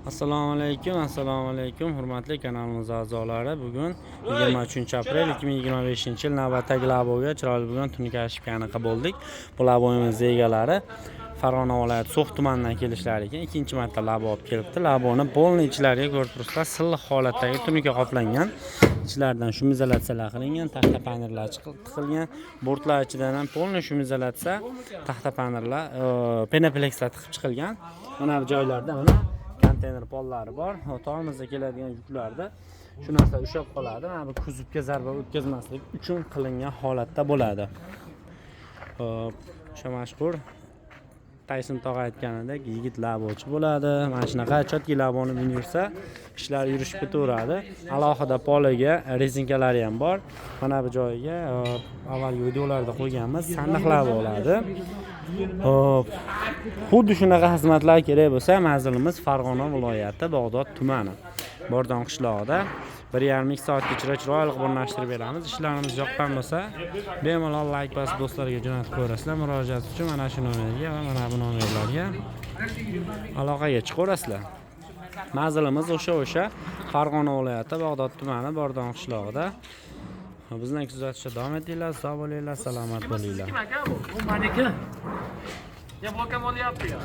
Assalomu alaykum hurmatli kanalimiz a'zolari. Bugun 23-aprel 2025-yil navbatdagi laboga chiroyli bo'lgan tunikashibgani bo'ldik. Bu laboyimiz egalari Farg'ona viloyati So'x tumanidan kelishlari ekan. Ikkinchi marta labo olib kelibdi. Laboni polni ichlariga ko'rib turibsizlar, silliq holatdagi tunika qoplangan. Ichlaridan shumizolyatsiyalar qilingan, taxta panellar tiqilgan. Bortlar ichidan ham polni shumizolyatsiya, taxta panellar, penoplekslar tiqib chiqilgan. Mana bu joylarda mana konteyner pollari bor. Tormozga keladigan yuklarda shu narsa ushlab qoladi. Mana bu kuzovga zarba o'tkazmaslik uchun qilingan holatda bo'ladi. O'sha mashhur Tayson tog'a aytganidek yigit labochi bo'ladi. Mana shunaqa chotki laboni minib yursa, ishlar yurishib ketaveradi. Alohida poliga rezinkalari ham bor. Mana bu joyiga avvalgi videolarda qo'yganmiz, sandiqlar bo'ladi. Xuddi shunaqa xizmatlar kerak bo'lsa, manzilimiz Farg'ona viloyati Bog'dod tumani, Bordon qishlog'ida 1,5 soatgacha chiroyli o'rnashtirib beramiz. Ishlarimiz yoqqan bo'lsa, bemalol like bosib do'stlarga jo'natib qo'yasizlar. Murojaat uchun mana shu nomerga va mana bu nomerlarga aloqaga chiqaverasizlar. Manzilimiz o'sha Farg'ona viloyati Bog'dod tumani, Bordon qishlog'ida. Bizni kuzatishda davom etinglar, sog' bo'linglar, salomat bo'linglar. Bu maniki. Ya blokem olyapti ya.